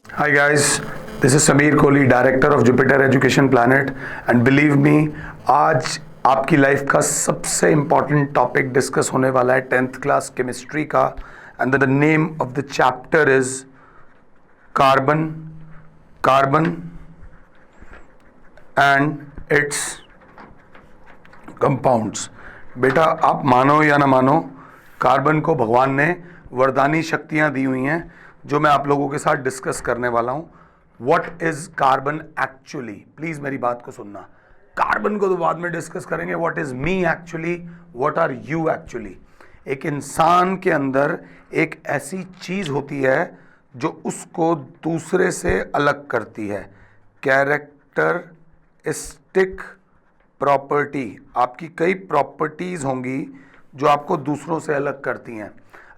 Hi guys, this is Sameer Kohli, Director of Jupiter Education Planet, and believe me, आज आपकी life का सबसे important topic discuss होने वाला है 10th क्लास केमिस्ट्री का. And the name of the chapter is carbon carbon and it's compounds. बेटा आप मानो या ना मानो, कार्बन को भगवान ने वरदानी शक्तियां दी हुई हैं जो मैं आप लोगों के साथ डिस्कस करने वाला हूं. What is carbon actually? Please मेरी बात को सुनना. कार्बन को तो बाद में डिस्कस करेंगे. What is me actually, what are you actually? एक इंसान के अंदर एक ऐसी चीज होती है जो उसको दूसरे से अलग करती है. Characteristic property. आपकी कई प्रॉपर्टीज होंगी जो आपको दूसरों से अलग करती हैं.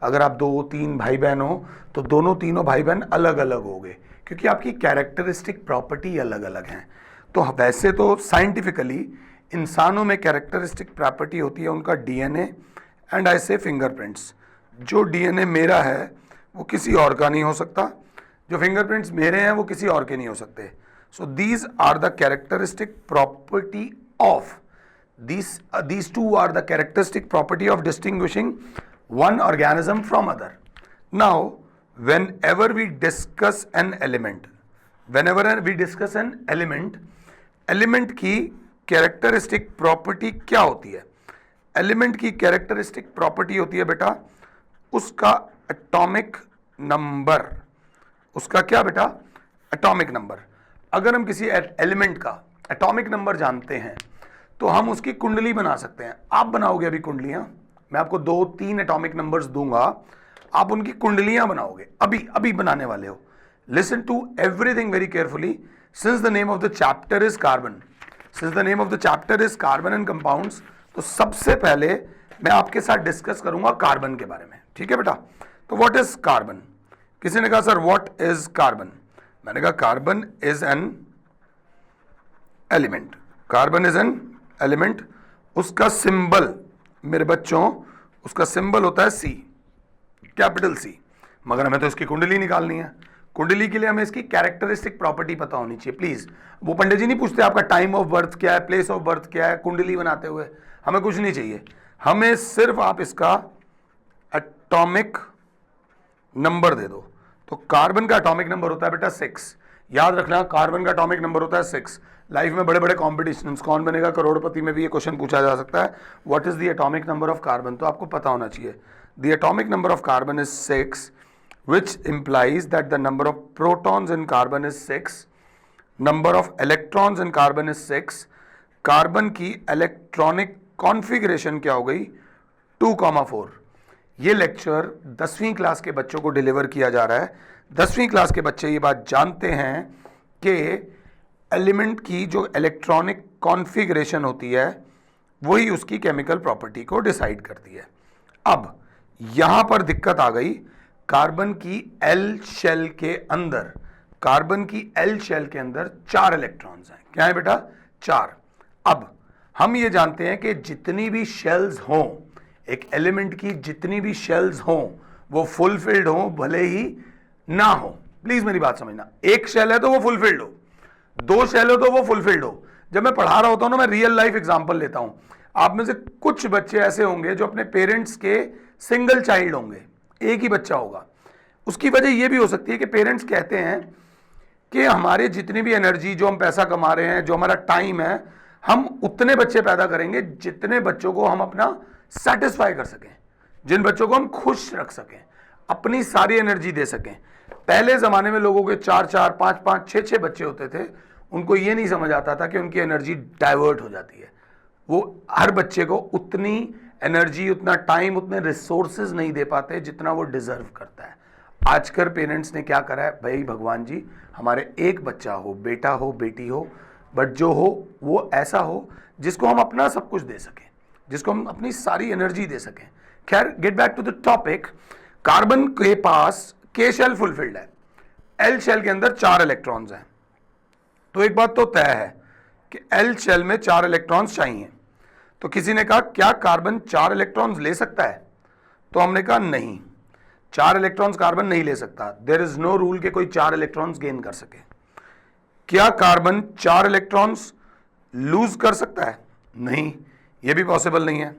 अगर आप 2-3 भाई बहन हो तो दोनों तीनों भाई बहन अलग अलग होंगे क्योंकि आपकी कैरेक्टरिस्टिक प्रॉपर्टी अलग अलग हैं. तो वैसे तो साइंटिफिकली इंसानों में कैरेक्टरिस्टिक प्रॉपर्टी होती है उनका डीएनए एंड आई से फिंगरप्रिंट्स. जो डीएनए मेरा है वो किसी और का नहीं हो सकता, जो फिंगरप्रिंट्स मेरे हैं वो किसी और के नहीं हो सकते. So these are the characteristic property of these two are the characteristic property of distinguishing one organism from other. Now, whenever we discuss an element, element की characteristic property क्या होती है? एलिमेंट की कैरेक्टरिस्टिक प्रॉपर्टी होती है बेटा उसका atomic number. उसका क्या बेटा? Atomic number. अगर हम किसी एलिमेंट का एटॉमिक नंबर जानते हैं तो हम उसकी कुंडली बना सकते हैं. आप बनाओगे अभी कुंडलियां, मैं आपको 2-3 एटॉमिक नंबर्स दूंगा, आप उनकी कुंडलियां बनाओगे. अभी बनाने वाले हो. Listen to everything very carefully. Since the name of the chapter is carbon and compounds, तो सबसे पहले मैं आपके साथ डिस्कस करूंगा कार्बन के बारे में. ठीक है बेटा? तो व्हाट इज कार्बन? किसी ने कहा सर व्हाट इज कार्बन? मैंने कहा carbon is an element. Carbon is an element. उसका सिंबल मेरे बच्चों, उसका सिंबल होता है सी, कैपिटल सी. मगर हमें तो इसकी कुंडली निकालनी है. कुंडली के लिए हमें इसकी कैरेक्टरिस्टिक प्रॉपर्टी पता होनी चाहिए. प्लीज, वो पंडित जी नहीं पूछते आपका टाइम ऑफ बर्थ क्या है, प्लेस ऑफ बर्थ क्या है कुंडली बनाते हुए. हमें कुछ नहीं चाहिए, हमें सिर्फ आप इसका एटॉमिक नंबर दे दो. तो कार्बन का एटॉमिक नंबर होता है बेटा 6. याद रखना, कार्बन का एटॉमिक नंबर होता है 6. लाइफ में बड़े बड़े कॉम्पिटिशन, कौन बनेगा करोड़पति में भी ये क्वेश्चन पूछा जा सकता है. What is the atomic number of carbon? तो आपको पता होना चाहिए. The atomic number of carbon is 6, which implies that the number of protons in carbon is 6, number of electrons in carbon is 6. Carbon की इलेक्ट्रॉनिक कॉन्फ़िगरेशन क्या हो गई? 2,4. ये लेक्चर 10वीं क्लास के बच्चों को डिलीवर किया जा रहा है. 10वीं क्लास के बच्चे ये बात जानते हैं कि एलिमेंट की जो इलेक्ट्रॉनिक कॉन्फ़िगरेशन होती है वही उसकी केमिकल प्रॉपर्टी को डिसाइड करती है. अब यहां पर दिक्कत आ गई. कार्बन की एल शेल के अंदर, कार्बन की एल शेल के अंदर 4 इलेक्ट्रॉन्स हैं. क्या है बेटा? 4. अब हम ये जानते हैं कि जितनी भी शेल्स हों, एक एलिमेंट की जितनी भी शेल्स हों वो फुलफिल्ड हों भले ही ना हो. प्लीज मेरी बात समझना. एक शेल है तो वो फुलफिल्ड हो, 2 शेल हो तो वो फुलफिल्ड हो. जब मैं पढ़ा रहा होता हूं ना, मैं रियल लाइफ एग्जांपल लेता हूं. आप में से कुछ बच्चे ऐसे होंगे जो अपने पेरेंट्स के सिंगल चाइल्ड होंगे, एक ही बच्चा होगा. उसकी वजह यह भी हो सकती है कि पेरेंट्स कहते हैं कि हमारे जितनी भी एनर्जी, जो हम पैसा कमा रहे हैं, जो हमारा टाइम है, हम उतने बच्चे पैदा करेंगे जितने बच्चों को हम अपना सेटिस्फाई कर सकें, जिन बच्चों को हम खुश रख सकें, अपनी सारी एनर्जी दे सकें. पहले जमाने में लोगों के 4-4, 5-5, 6-6 बच्चे होते थे. उनको ये नहीं समझ आता था कि उनकी एनर्जी डाइवर्ट हो जाती है. वो हर बच्चे को उतनी एनर्जी, उतना टाइम, उतने रिसोर्सेज नहीं दे पाते जितना वो डिजर्व करता है. आजकल पेरेंट्स ने क्या करा है? भाई भगवान जी, हमारे एक बच्चा हो, बेटा हो, बेटी हो, बट जो हो वो ऐसा हो जिसको हम अपना सब कुछ दे सकें, जिसको हम अपनी सारी एनर्जी दे सकें. खैर, get back to the topic. Carbon के पास के शेल फुलफिल्ड है, एल शेल के अंदर 4 इलेक्ट्रॉन्स हैं. तो एक बात तो तय है कि एल शेल में 4 इलेक्ट्रॉन्स चाहिए. तो किसी ने कहा क्या कार्बन 4 इलेक्ट्रॉन्स ले सकता है? तो हमने कहा नहीं. 4 इलेक्ट्रॉन्स कार्बन नहीं ले सकता। देयर इज नो रूल के कोई 4 इलेक्ट्रॉन्स गेन कर सके। क्या कार्बन 4 इलेक्ट्रॉन्स लूज कर सकता है? नहीं, यह भी पॉसिबल नहीं है।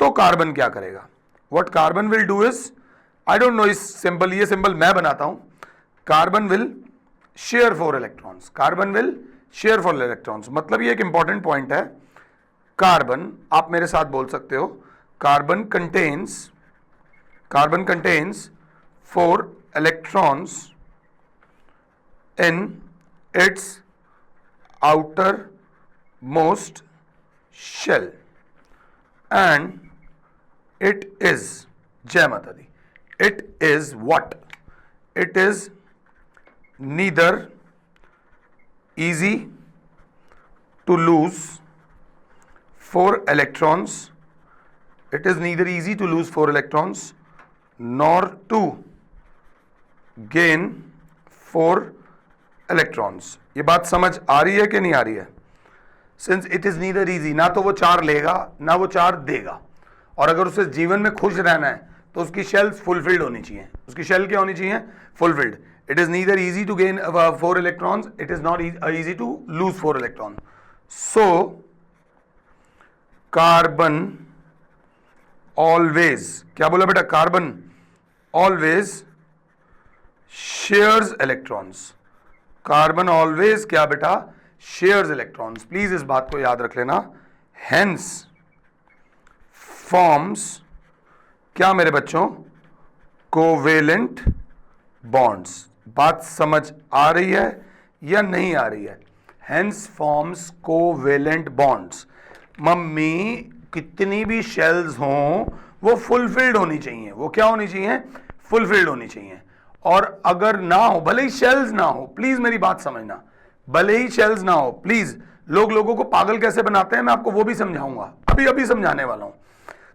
तो कार्बन क्या करेगा? What carbon will do is, I don't know इस सिंबल, ये सिंबल मैं बनाता हूं। Carbon will share 4 electrons, carbon will share 4 electrons. मतलब ये एक इंपॉर्टेंट पॉइंट है। कार्बन, आप मेरे साथ बोल सकते हो, carbon contains 4 electrons in its outermost shell and it is, जय माता दी, it is what? It is neither easy to lose 4 electrons, it is neither easy to lose 4 electrons nor to gain 4 electrons। ये बात समझ आ रही है कि नहीं आ रही है? Since it is neither easy, ना तो वो 4 लेगा ना वो 4 देगा, और अगर उसे जीवन में खुश रहना है तो उसकी शेल्स फुलफिल्ड होनी चाहिए। उसकी शेल क्या होनी चाहिए? Fulfilled. It is neither easy to gain 4 electrons, it is not easy to lose 4 electrons। So carbon always, क्या बोला बेटा? Carbon always shares electrons. Carbon always क्या बेटा? Shares electrons. प्लीज इस बात को याद रख लेना। हेंस फॉर्म्स क्या मेरे बच्चों? Covalent bonds. बात समझ आ रही है या नहीं आ रही है? Hence forms covalent bonds. Mummy, कितनी भी शेल्स हों वो फुलफिल्ड होनी चाहिए। वो क्या होनी चाहिए? फुलफिल्ड होनी चाहिए। और अगर ना हो, भले ही शेल्स ना हो, प्लीज मेरी बात समझना, भले ही शेल्स ना हो, प्लीज, लोगों को पागल कैसे बनाते हैं मैं आपको वो भी समझाऊंगा, अभी समझाने वाला हूं।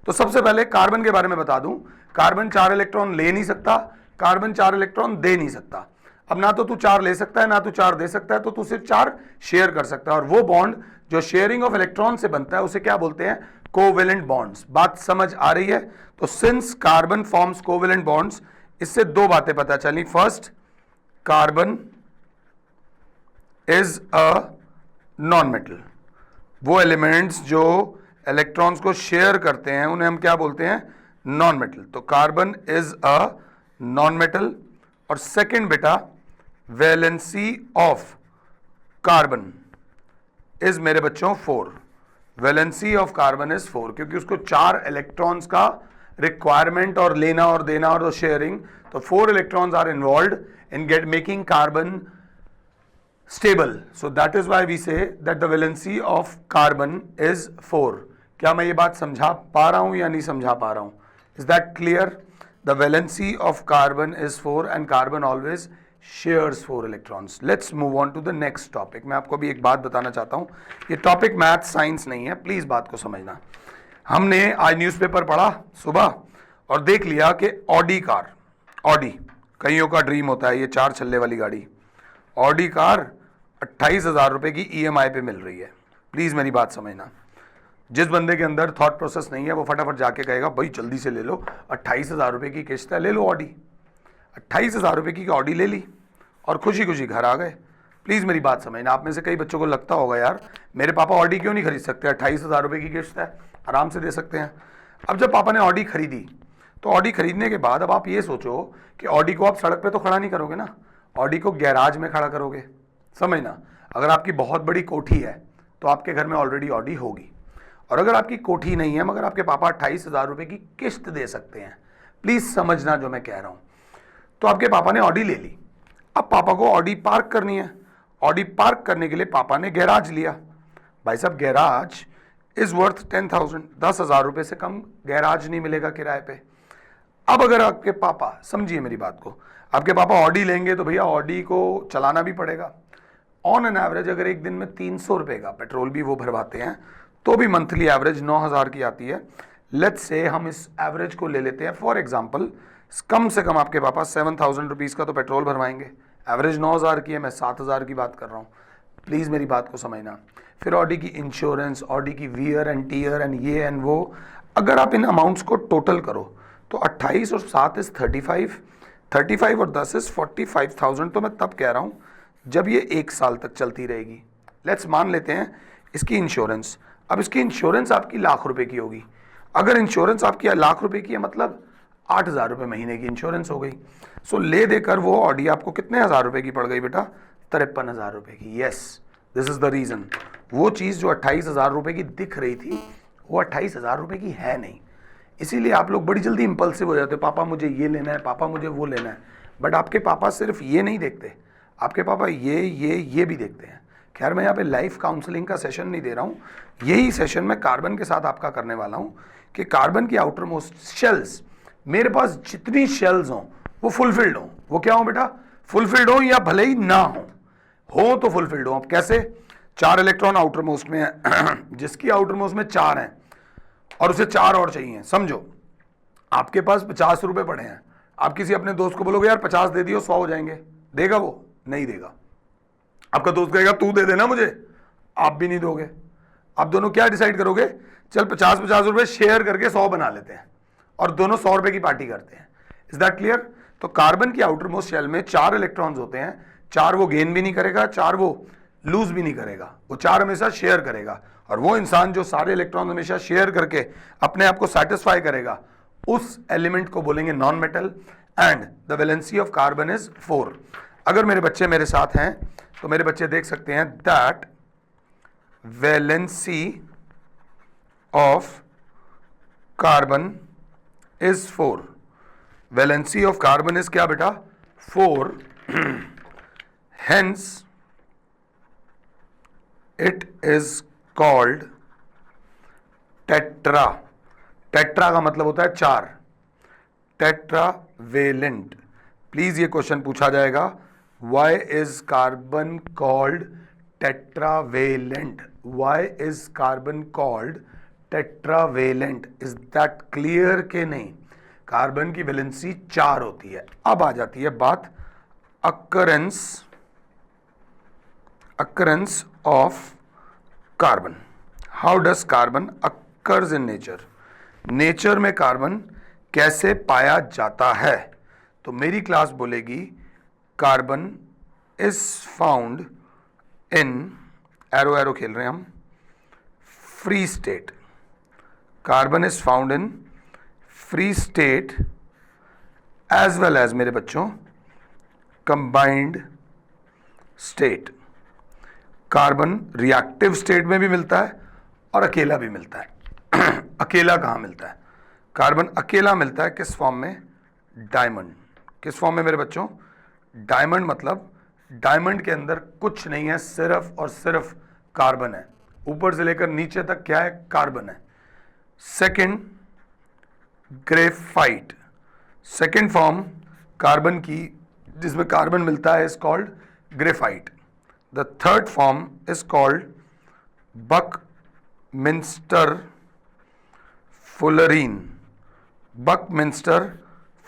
तो सबसे पहले कार्बन के बारे में बता दूं। कार्बन 4 इलेक्ट्रॉन ले नहीं सकता, कार्बन 4 इलेक्ट्रॉन दे नहीं सकता। अब ना तो तू 4 ले सकता है ना तू 4 दे सकता है, तो तू सिर्फ 4 शेयर कर सकता है। और वो बॉन्ड जो शेयरिंग ऑफ इलेक्ट्रॉन से बनता है उसे क्या बोलते हैं? Covalent bonds. बात समझ आ रही है? तो since carbon forms covalent bonds, इससे 2 बातें पता चली। First, carbon is a non metal. वो एलिमेंट्स जो इलेक्ट्रॉन्स को शेयर करते हैं उन्हें हम क्या बोलते हैं? Non metal. तो carbon is a non metal. और सेकंड बेटा, वैलेंसी ऑफ कार्बन इज मेरे बच्चों 4। वैलेंसी ऑफ कार्बन इज 4, क्योंकि उसको 4 इलेक्ट्रॉन्स का रिक्वायरमेंट और लेना और देना और शेयरिंग, तो 4 electrons are involved in making carbon stable. So that is why we say that the valency of carbon is 4। क्या मैं ये बात समझा पा रहा हूं या नहीं समझा पा रहा हूं? Is that clear? The valency of carbon is 4 and carbon always shares 4 electrons. Let's move on to the next topic. मैं आपको भी एक बात बताना चाहता हूं, ये टॉपिक मैथ साइंस नहीं है, प्लीज बात को समझना। हमने आज न्यूज़पेपर पढ़ा सुबह और देख लिया कि ऑडी कार, ऑडी कईयों का ड्रीम होता है, ये 4 छल्ले वाली गाड़ी, ऑडी कार 28,000 रुपए की EMI पे मिल रही है। प्लीज मेरी बात समझना। जिस बंदे के अंदर थॉट प्रोसेस नहीं है वो फटाफट जाके कहेगा भाई जल्दी से ले लो, 28,000 रुपए की किस्त है, ले लो ऑडी। 28,000 रुपए की ऑडी ले ली और खुशी खुशी घर आ गए। प्लीज मेरी बात समझना। आप में से कई बच्चों को लगता होगा यार मेरे पापा ऑडी क्यों नहीं खरीद सकते, 28,000 रुपए की किस्त है, आराम से दे सकते हैं। अब जब पापा ने ऑडी खरीदी तो ऑडी खरीदने के बाद अब आप ये सोचो कि ऑडी को आप सड़क पे तो खड़ा नहीं करोगे ना, ऑडी को गैराज में खड़ा करोगे। समझना, अगर आपकी बहुत बड़ी कोठी है तो आपके घर में ऑलरेडी ऑडी होगी, और अगर आपकी कोठी नहीं है मगर आपके पापा 28,000 रुपए की किस्त दे सकते हैं, प्लीज समझना जो मैं कह रहा हूं। तो आपके पापा ने ऑडी ले ली, अब पापा को ऑडी पार्क करनी है। ऑडी पार्क करने के लिए पापा ने गैराज लिया। भाई साहब गैराज इज वर्थ 10,000, 10,000 रुपए से कम गैराज नहीं मिलेगा किराए पे। अब अगर आपके पापा, समझिए मेरी बात को, आपके पापा ऑडी लेंगे तो भैया ऑडी को चलाना भी पड़ेगा। ऑन एन एवरेज अगर एक दिन में 300 रुपए का पेट्रोल भी वो भरवाते हैं तो भी मंथली एवरेज 9,000 की आती है। लेट्स से हम इस एवरेज को ले लेते हैं फॉर एग्जांपल, कम से कम आपके पापा 7,000 रुपीज़ का तो पेट्रोल भरवाएंगे। एवरेज 9,000 की है, मैं 7,000 की बात कर रहा हूँ। प्लीज़ मेरी बात को समझना। फिर ऑडी की इंश्योरेंस, ऑडी की वियर एंड टीयर एंड ये एंड वो, अगर आप इन अमाउंट्स को टोटल करो तो 28 और 7 इज 35, 35 और 10 इज 45,000। तो मैं तब कह रहा हूँ जब ये 1 साल तक चलती रहेगी। लेट्स मान लेते हैं इसकी इंश्योरेंस, अब इसकी इंश्योरेंस आपकी लाख रुपए की होगी। अगर इंश्योरेंस आपकी लाख रुपए की है मतलब 8,000 रुपये महीने की इंश्योरेंस हो गई। सो ले देकर वो ऑडी आपको कितने हज़ार रुपए की पड़ गई बेटा? 53,000 रुपये की। Yes, this is the reason. वो चीज़ जो 28,000 रुपये की दिख रही थी वो 28,000 रुपये की है नहीं। इसीलिए आप लोग बड़ी जल्दी इंपल्सिव हो जाते हो, पापा मुझे ये लेना है, पापा मुझे वो लेना है। बट आपके पापा सिर्फ ये नहीं देखते, आपके पापा ये भी देखते हैं। खैर मैं यहाँ पे लाइफ काउंसलिंग का सेशन नहीं दे रहा हूँ, यही सेशन मैं कार्बन के साथ आपका करने वाला हूँ कि कार्बन की आउटर मोस्ट शेल्स, मेरे पास जितनी शेल्स हों वो फुलफिल्ड हों। वो क्या हो बेटा? फुलफिल्ड हो, या भले ही ना हो तो फुलफिल्ड हो। अब कैसे? 4 इलेक्ट्रॉन आउटर मोस्ट में है जिसकी आउटर मोस्ट में 4 हैं और उसे 4 और चाहिए। समझो आपके पास 50 रुपए पड़े हैं, आप किसी अपने दोस्त को बोलोगे यार 50 दे दियो 100 हो जाएंगे, देगा वो? नहीं देगा। आपका दोस्त कहेगा तू दे देना मुझे, आप भी नहीं दोगे। आप दोनों क्या डिसाइड करोगे? चल 50-50 रुपए शेयर करके 100 बना लेते हैं और दोनों 100 रुपए की पार्टी करते हैं। Is that clear? तो कार्बन की आउटर मोस्ट शेल में 4 इलेक्ट्रॉन्स होते हैं, 4 वो गेन भी नहीं करेगा, 4 वो लूज भी नहीं करेगा, वो 4 हमेशा शेयर करेगा। और वो इंसान जो सारे इलेक्ट्रॉन हमेशा शेयर करके अपने आप को सेटिस्फाई करेगा उस एलिमेंट को बोलेंगे non metal. And the valency of carbon is 4। अगर मेरे बच्चे मेरे साथ हैं तो मेरे बच्चे देख सकते हैं that valency of carbon is 4। Valency of carbon is क्या बेटा? 4। Hence it is called tetra. Tetra का मतलब होता है 4, टेट्रावेलेंट। प्लीज ये क्वेश्चन पूछा जाएगा, why is carbon called tetravalent? Why is carbon called tetravalent? Is that clear के नहीं? कार्बन की वैलेंसी 4 होती है। अब आ जाती है बात occurrence of carbon. How does carbon occurs in nature? Nature में कार्बन कैसे पाया जाता है? तो मेरी क्लास बोलेगी कार्बन इज फाउंड इन, एरो एरो खेल रहे हैं हम, free state. Carbon is found in free state as well as मेरे बच्चों combined state. Carbon reactive state में भी मिलता है और अकेला भी मिलता है। अकेला कहाँ मिलता है? कार्बन अकेला मिलता है किस फॉर्म में? डायमंड। किस फॉर्म में मेरे बच्चों? डायमंड। मतलब डायमंड के अंदर कुछ नहीं है, सिर्फ और सिर्फ कार्बन है। ऊपर से लेकर नीचे तक क्या है? कार्बन है। Second, graphite. Second form carbon की जिसमें कार्बन मिलता है is called graphite. The third form is called buckminsterfullerene. Buckminster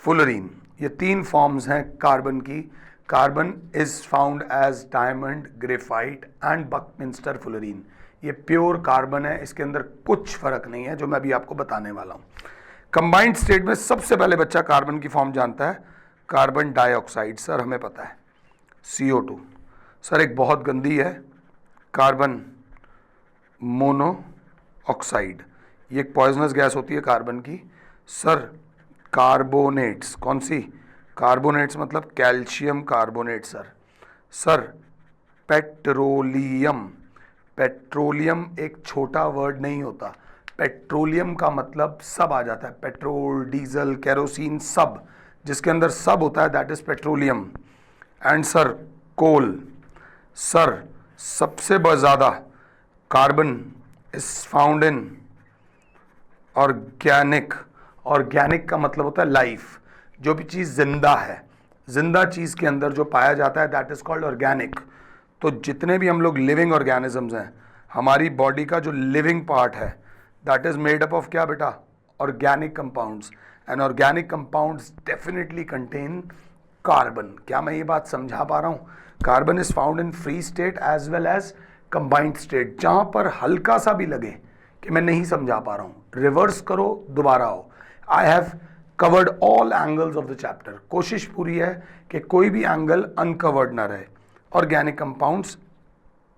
fullerene, ये 3 फॉर्म्स हैं कार्बन की। Carbon is found as diamond, graphite and buckminsterfullerene. ये प्योर कार्बन है, इसके अंदर कुछ फर्क नहीं है जो मैं अभी आपको बताने वाला हूं। कंबाइंड स्टेट में सबसे पहले बच्चा कार्बन की फॉर्म जानता है, कार्बन डाइऑक्साइड। सर हमें पता है CO2। सर एक बहुत गंदी है, कार्बन मोनोऑक्साइड। ये एक पॉइजनस गैस होती है कार्बन की। सर कार्बोनेट्स, कौन सी? कार्बोनेट्स मतलब calcium carbonate. Sir petroleum. Petroleum एक छोटा वर्ड नहीं होता, पेट्रोलियम का मतलब सब आ जाता है, पेट्रोल, डीजल, केरोसिन, सब जिसके अंदर सब होता है that is petroleum. And sir coal. Sir सबसे ज़्यादा carbon is found in organic. Organic का मतलब होता है लाइफ, जो भी चीज़ जिंदा है, जिंदा चीज़ के अंदर जो पाया जाता है दैट इज कॉल्ड ऑर्गेनिक। तो जितने भी हम लोग लिविंग ऑर्गेनिजम्स हैं, हमारी बॉडी का जो लिविंग पार्ट है that is made up of क्या बेटा? Organic compounds. And organic compounds definitely contain carbon. क्या मैं ये बात समझा पा रहा हूँ? Carbon is found in free state as well as combined state. जहाँ पर हल्का सा भी लगे कि मैं नहीं समझा पा रहा हूँ, रिवर्स करो, दोबारा आओ। I have covered all angles of the chapter. कोशिश पूरी है कि कोई भी एंगल अनकवर्ड ना रहे। Organic compounds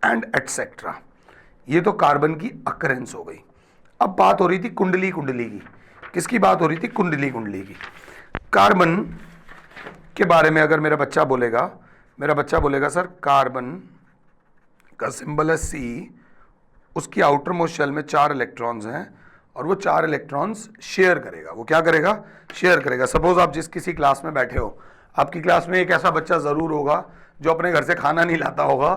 and etcetera. ये तो कार्बन की अकरेंस हो गई। अब बात हो रही थी कुंडली की। किसकी बात हो रही थी? कुंडली की। कार्बन के बारे में अगर मेरा बच्चा बोलेगा सर कार्बन का सिंबल है C, उसकी आउटर मोस्ट शेल में 4 इलेक्ट्रॉन्स हैं और वो 4 इलेक्ट्रॉन्स शेयर करेगा। वो क्या करेगा? शेयर करेगा। सपोज आप किसी क्लास में बैठे हो, आपकी क्लास में एक ऐसा बच्चा जरूर होगा जो अपने घर से खाना नहीं लाता होगा,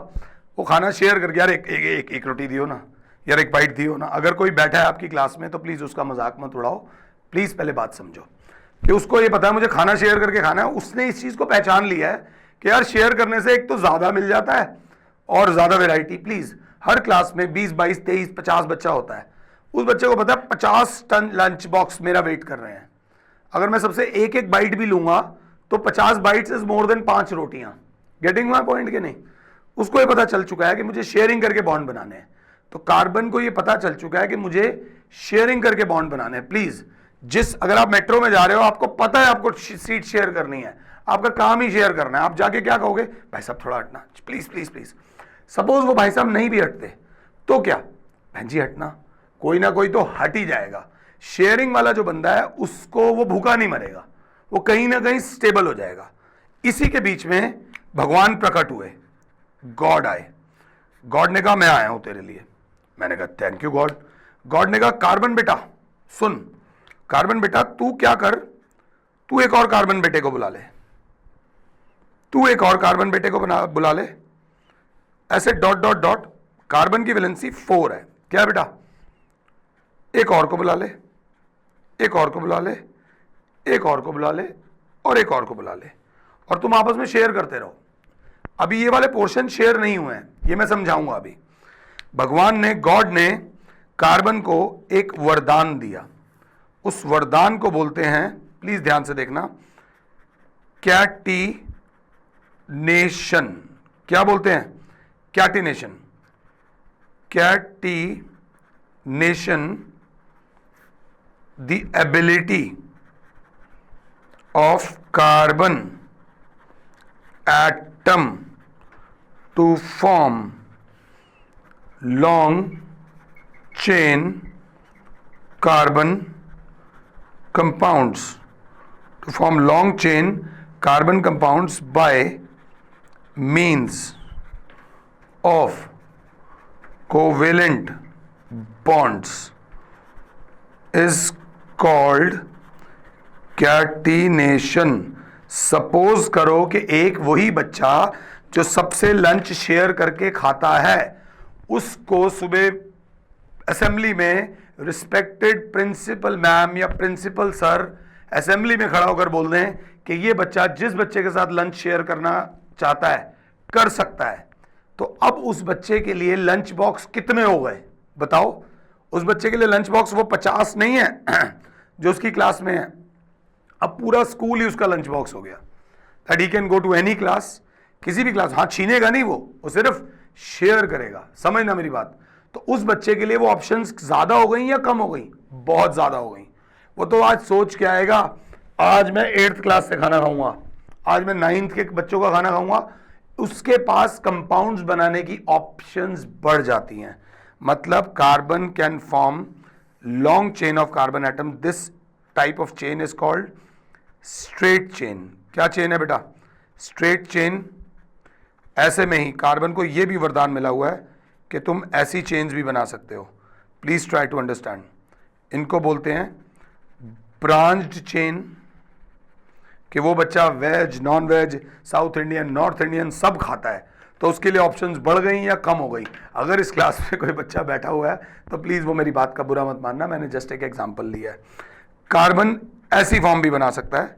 वो खाना शेयर करके, यार एक रोटी दियो ना, यार एक बाइट दियो ना। अगर कोई बैठा है आपकी क्लास में तो प्लीज उसका मजाक मत उड़ाओ, प्लीज पहले बात समझो कि उसको ये पता है मुझे खाना शेयर करके खाना है। उसने इस चीज को पहचान लिया है कि यार शेयर करने से एक तो ज्यादा मिल जाता है और ज्यादा वैरायटी। प्लीज, हर क्लास में 20, 22, 23, 50 बच्चा होता है। उस बच्चे को पता है 50 टन लंच बॉक्स मेरा वेट कर रहे हैं। अगर मैं सबसे एक एक बाइट भी लूंगा तो 50 बाइट्स इज मोर देन 5 रोटियां। गेटिंग माय पॉइंट के नहीं? उसको ये पता चल चुका है कि मुझे शेयरिंग करके बॉन्ड बनाने हैं। तो कार्बन को ये पता चल चुका है कि मुझे शेयरिंग करके बॉन्ड बनाने हैं। प्लीज, अगर आप मेट्रो में जा रहे हो, आपको पता है आपको सीट शेयर करनी है, आपका काम ही शेयर करना है, आप जाके क्या कहोगे? भाई साहब थोड़ा हटना, प्लीज प्लीज प्लीज। सपोज वो भाई साहब नहीं भी हटते तो क्या? बहन जी हटना, कोई ना कोई तो हट ही जाएगा। शेयरिंग वाला जो बंदा है उसको वो भूखा नहीं मरेगा, वो कहीं ना कहीं स्टेबल हो जाएगा। इसी के बीच में भगवान प्रकट हुए, गॉड आए। गॉड ने कहा मैं आया हूं तेरे लिए। मैंने कहा थैंक यू गॉड। गॉड ने कहा कार्बन बेटा सुन, कार्बन बेटा तू क्या कर, तू एक और कार्बन बेटे को बुला ले, तू एक और कार्बन बेटे को बुला ले। ऐसे डॉट डॉट डॉट, कार्बन की वैलेंसी 4 है। क्या बेटा? एक और को बुला ले, एक और को बुला ले, एक और को बुला ले और एक और को बुला ले, और तुम आपस में शेयर करते रहो। अभी ये वाले पोर्शन शेयर नहीं हुए हैं, ये मैं समझाऊंगा अभी। भगवान ने, गॉड ने कार्बन को एक वरदान दिया। उस वरदान को बोलते हैं, प्लीज ध्यान से देखना, कैटिनेशन। क्या बोलते हैं? Catenation. Catenation, the ability of carbon atom to form long chain carbon compounds, to form long chain carbon compounds by means of covalent bonds is called catenation. Suppose करो कि एक वही बच्चा जो सबसे लंच शेयर करके खाता है, उसको सुबह असेंबली में रिस्पेक्टेड प्रिंसिपल मैम या प्रिंसिपल सर असेंबली में खड़ा होकर बोल दें कि ये बच्चा जिस बच्चे के साथ लंच शेयर करना चाहता है कर सकता है, तो अब उस बच्चे के लिए लंच बॉक्स कितने हो गए बताओ? उस बच्चे के लिए लंच बॉक्स वो 50 नहीं है जो उसकी क्लास में है, अब पूरा स्कूल ही उसका लंच बॉक्स हो गया। That he can go to any class, किसी भी क्लास। हाँ, छीनेगा नहीं, वो सिर्फ शेयर करेगा। समझना मेरी बात। तो उस बच्चे के लिए वो ऑप्शंस ज्यादा हो गई या कम हो गई? बहुत ज्यादा हो गई। वो तो आज सोच के आएगा आज मैं 8th क्लास से खाना खाऊंगा, आज मैं 9th के बच्चों का खाना खाऊंगा। उसके पास कंपाउंड्स बनाने की ऑप्शंस बढ़ जाती हैं। मतलब carbon can form long chain of carbon atom. This type of chain is called straight chain. क्या चेन है बेटा? Straight chain. ऐसे में ही कार्बन को यह भी वरदान मिला हुआ है कि तुम ऐसी चेन्स भी बना सकते हो। Please try to understand. इनको बोलते हैं ब्रांच्ड चेन, कि वो बच्चा veg, non veg, south Indian, north Indian सब खाता है, तो उसके लिए ऑप्शंस बढ़ गई या कम हो गई? अगर इस क्लास में कोई बच्चा बैठा हुआ है तो प्लीज वो मेरी बात का बुरा मत मानना, मैंने जस्ट एक एग्जांपल लिया है। कार्बन ऐसी फॉर्म भी बना सकता है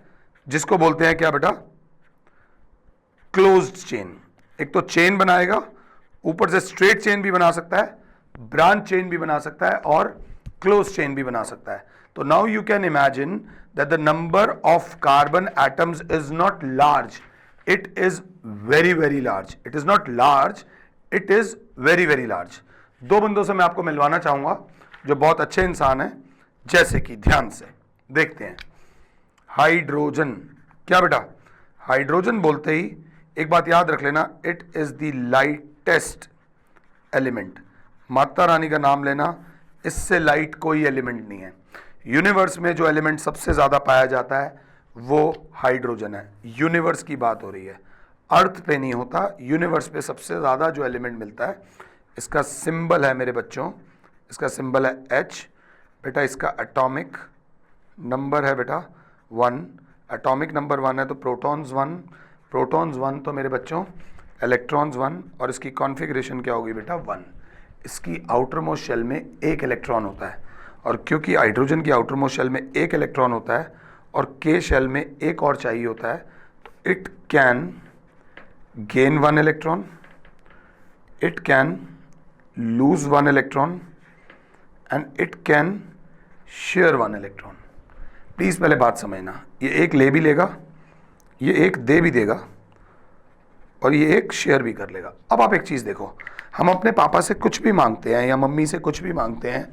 जिसको बोलते हैं क्या बेटा? Closed chain. एक तो चेन बनाएगा, ऊपर से स्ट्रेट चेन भी बना सकता है, ब्रांच चेन भी बना सकता है और क्लोज चेन भी बना सकता है। तो now you can imagine that the number of carbon atoms is not large, it is very very large. It is not large, it is very very large. दो बंदों से मैं आपको मिलवाना चाहूंगा जो बहुत अच्छे इंसान हैं, जैसे कि ध्यान से देखते हैं। हाइड्रोजन। क्या बेटा? हाइड्रोजन बोलते ही एक बात याद रख लेना, it is the lightest element. Mata Rani का नाम लेना, इससे लाइट कोई एलिमेंट नहीं है। यूनिवर्स में जो एलिमेंट सबसे ज्यादा पाया जाता है वो हाइड्रोजन है। यूनिवर्स की बात हो रही है, अर्थ पे नहीं होता। यूनिवर्स पे सबसे ज्यादा जो एलिमेंट मिलता है, इसका सिंबल है मेरे बच्चों, इसका सिंबल है H। बेटा इसका एटॉमिक नंबर है बेटा 1। एटॉमिक नंबर 1 है तो प्रोटॉन्स 1, प्रोटॉन्स 1 तो मेरे बच्चों इलेक्ट्रॉन्स 1, और इसकी कॉन्फ़िगरेशन क्या होगी बेटा 1। इसकी आउटर मोस्ट शेल में एक इलेक्ट्रॉन होता है, और क्योंकि हाइड्रोजन की आउटर मोस्ट शेल में एक इलेक्ट्रॉन होता है और के शेल में एक और चाहिए होता है, तो it can gain 1 electron, it can lose 1 electron and it can share 1 electron. Please पहले बात समझना, ये एक ले भी लेगा, ये एक दे भी देगा, और ये एक शेयर भी कर लेगा। अब आप एक चीज देखो, हम अपने पापा से कुछ भी मांगते हैं या मम्मी से कुछ भी मांगते हैं,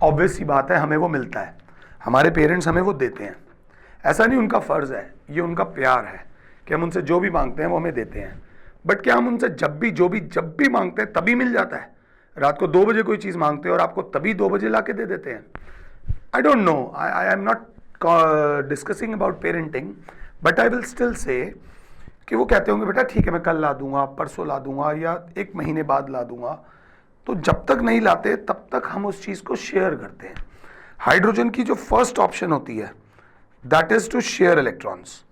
ऑब्वियस सी बात है हमें वो मिलता है, हमारे पेरेंट्स हमें वो देते हैं। ऐसा नहीं उनका फर्ज है, ये उनका प्यार है कि हम उनसे जो भी मांगते हैं वो हमें देते हैं। बट क्या हम उनसे जब भी मांगते हैं तभी मिल जाता है? रात को 2 बजे कोई चीज मांगते हैं और आपको तभी 2 बजे ला के दे देते हैं? I don't know, I am not discussing about parenting, but I will still say कि वो कहते होंगे बेटा ठीक है मैं कल ला दूंगा, परसों ला दूंगा, या 1 महीने बाद ला दूंगा। तो जब तक नहीं लाते तब तक हम उस चीज को शेयर करते हैं। हाइड्रोजन की जो फर्स्ट ऑप्शन होती है that is to share electrons.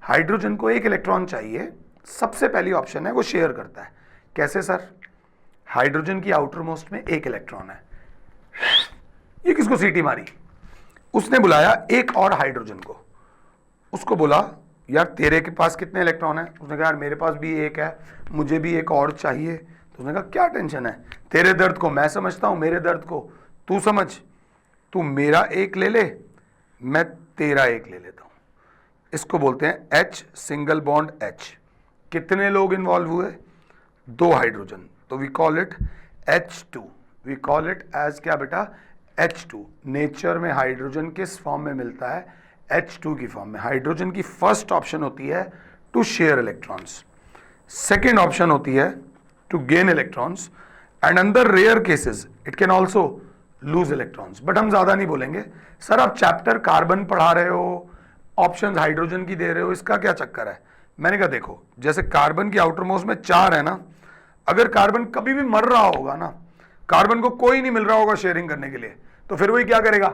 Hydrogen को एक इलेक्ट्रॉन चाहिए, सबसे पहली ऑप्शन है वो शेयर करता है। कैसे सर? हाइड्रोजन की आउटर मोस्ट में एक इलेक्ट्रॉन है। ये किसको सीटी मारी? उसने बुलाया एक और हाइड्रोजन को, उसको बोला यार तेरे के पास कितने इलेक्ट्रॉन है? उसने कहा यार मेरे पास भी एक है, मुझे भी एक और चाहिए। तो उसने कहा क्या टेंशन है, तेरे दर्द को मैं समझता हूं, मेरे दर्द को तू समझ, तू मेरा एक ले ले, मैं तेरा एक ले लेता हूं। इसको बोलते हैं H सिंगल बॉन्ड H। कितने लोग इन्वॉल्व हुए? 2 हाइड्रोजन, तो we call it H2। We call it as क्या बेटा? H2। नेचर में हाइड्रोजन किस फॉर्म में मिलता है? H2 की फॉर्म में। हाइड्रोजन की फर्स्ट ऑप्शन होती है to share electrons, second option होती है to gain electrons, and under rare cases it can also lose electrons. But हम ज्यादा नहीं बोलेंगे। सर आप चैप्टर कार्बन पढ़ा रहे हो, ऑप्शंस हाइड्रोजन की दे रहे हो, इसका क्या चक्कर है? मैंने कहा देखो, जैसे कार्बन की आउटर मोस्ट में 4 है ना, अगर कार्बन कभी भी मर रहा होगा ना, कार्बन को कोई नहीं मिल रहा होगा शेयरिंग करने के लिए, तो फिर वही क्या करेगा?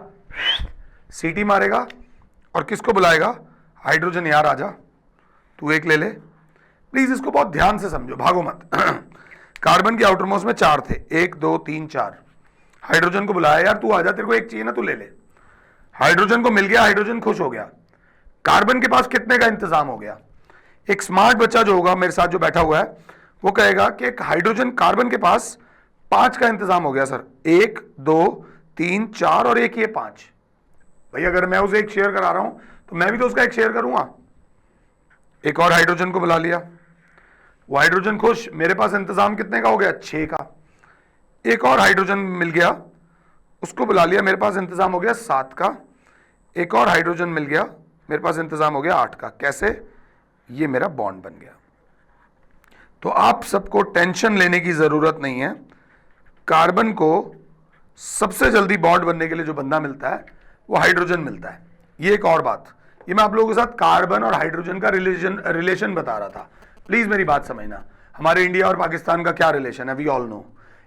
सीटी मारेगा और किसको बुलाएगा? हाइड्रोजन यार आजा, तू एक ले ले। प्लीज इसको बहुत ध्यान से समझो, भागो मत। कार्बन की आउटर मोस्ट में 4 थे, 1 2 3 4। हाइड्रोजन को बुलाया यार तू आजा, तेरे को एक चाहिए ना, तू ले ले। हाइड्रोजन को मिल गया, हाइड्रोजन खुश हो गया। कार्बन के पास कितने का इंतजाम हो गया? एक स्मार्ट बच्चा जो होगा मेरे साथ जो बैठा हुआ है वो कहेगा कि एक हाइड्रोजन कार्बन के पास 5 का इंतजाम हो गया सर। 1 2 3 4 और एक ये 5। भाई अगर मैं उसे एक शेयर करा रहा हूं तो मैं भी तो उसका एक शेयर करूंगा। एक और हाइड्रोजन को बुला लिया, वो हाइड्रोजन खुश, मेरे पास इंतजाम कितने का हो गया? 6 का। एक और हाइड्रोजन मिल गया, उसको बुला लिया, मेरे पास इंतजाम हो गया 7 का। एक और हाइड्रोजन मिल गया, मेरे पास इंतजाम हो गया 8 का। कैसे? ये मेरा बॉन्ड बन गया। तो आप सबको टेंशन लेने की जरूरत नहीं है। कार्बन को सबसे जल्दी बॉन्ड बनने के लिए जो बंदा मिलता है वो हाइड्रोजन मिलता है। ये एक और बात, ये मैं आप लोगों के साथ कार्बन और हाइड्रोजन का रिलेशन बता रहा था। प्लीज मेरी बात समझना। हमारे इंडिया और पाकिस्तान का क्या रिलेशन है? We all know.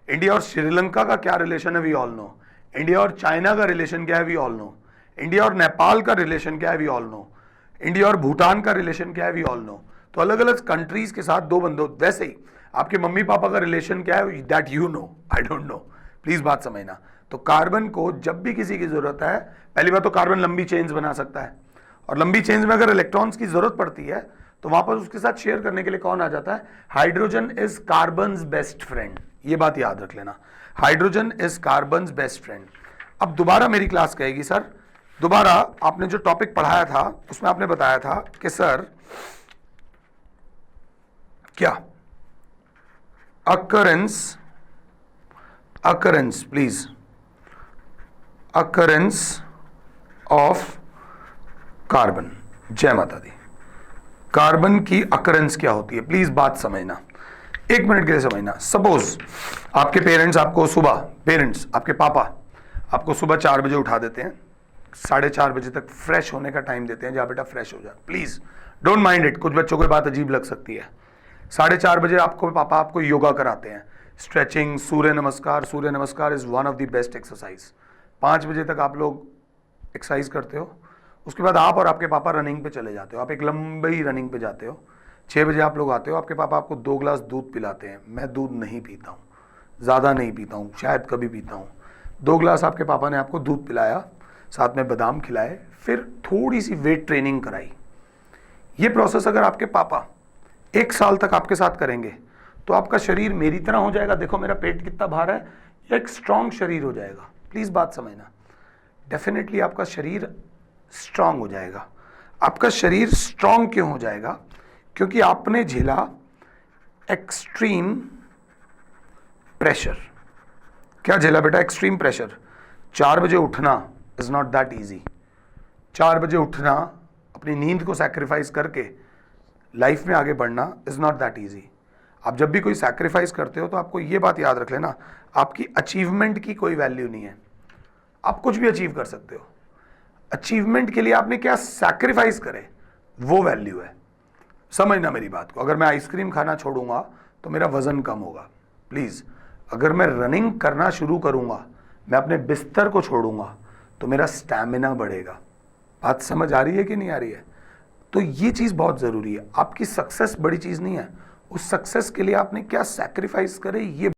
इंडिया और श्रीलंका का क्या रिलेशन है? We all know. इंडिया और चाइना का रिलेशन क्या है? We all know. इंडिया और नेपाल का रिलेशन क्या है? We all know. इंडिया और भूटान का रिलेशन क्या है? We all know. तो अलग अलग कंट्रीज के साथ 2 बंदों, वैसे ही आपके मम्मी पापा का रिलेशन क्या है? That you know, I don't know. Please बात समझना। तो कार्बन को जब भी किसी की जरूरत है, पहली बात तो कार्बन लंबी चेन्स बना सकता है, और लंबी चेन्स में अगर इलेक्ट्रॉन्स की जरूरत पड़ती है तो वापस उसके साथ शेयर करने के लिए कौन आ जाता है? Hydrogen is carbons best friend. ये बात याद रख लेना, hydrogen is carbons best friend. अब दोबारा मेरी क्लास कहेगी सर, दोबारा आपने जो टॉपिक पढ़ाया था उसमें आपने बताया था कि सर क्या occurrence please, occurrence of carbon. जय माता दी। कार्बन की अकरेंस क्या होती है, प्लीज बात समझना, 1 मिनट के लिए समझना। सपोज आपके पेरेंट्स आपको सुबह, पेरेंट्स आपके पापा आपको सुबह 4 बजे उठा देते हैं, 4:30 बजे तक फ्रेश होने का टाइम देते हैं, जा बेटा फ्रेश हो जा, प्लीज डोंट माइंड इट, कुछ बच्चों को बात अजीब लग सकती है। 4:30 बजे आपको पापा आपको योगा कराते हैं, स्ट्रेचिंग, सूर्य नमस्कार। सूर्य नमस्कार is one of the best exercise. 5 बजे तक आप लोग एक्सरसाइज करते हो, उसके बाद आप और आपके पापा रनिंग पे चले जाते हो, आप एक लंबी रनिंग पे जाते हो। 6 बजे आप लोग आते हो, आपके पापा आपको 2 गिलास दूध पिलाते हैं। मैं दूध नहीं पीता हूँ, ज़्यादा नहीं पीता हूँ, शायद कभी पीता हूँ। 2 गिलास आपके पापा ने आपको दूध पिलाया, साथ में बादाम खिलाए, फिर थोड़ी सी वेट ट्रेनिंग कराई। ये प्रोसेस अगर आपके पापा 1 साल तक आपके साथ करेंगे तो आपका शरीर मेरी तरह हो जाएगा। देखो मेरा पेट कितना भारा है, एक स्ट्रांग शरीर हो जाएगा। प्लीज बात समझना, डेफिनेटली आपका शरीर स्ट्रांग हो जाएगा। आपका शरीर स्ट्रांग क्यों हो जाएगा? क्योंकि आपने झेला एक्सट्रीम प्रेशर। क्या झेला बेटा? Extreme pressure. 4 बजे उठना इज नॉट दैट इजी। 4 बजे उठना, अपनी नींद को सैक्रिफाइस करके लाइफ में आगे बढ़ना इज नॉट दैट इजी। आप जब भी कोई सैक्रिफाइस करते हो तो आपको ये बात याद रख लेना, आपकी अचीवमेंट की कोई वैल्यू नहीं है। आप कुछ भी अचीव कर सकते हो, अचीवमेंट के लिए आपने क्या सैक्रिफाइस करे वो वैल्यू है। समझना मेरी बात को। अगर मैं आइसक्रीम खाना छोड़ूंगा तो मेरा वजन कम होगा। प्लीज, अगर मैं रनिंग करना शुरू करूंगा, मैं अपने बिस्तर को छोड़ूंगा तो मेरा स्टैमिना बढ़ेगा। बात समझ आ रही है कि नहीं आ रही है? तो ये चीज बहुत जरूरी है। आपकी सक्सेस बड़ी चीज नहीं है, उस सक्सेस के लिए आपने क्या सैक्रिफाइस करे ये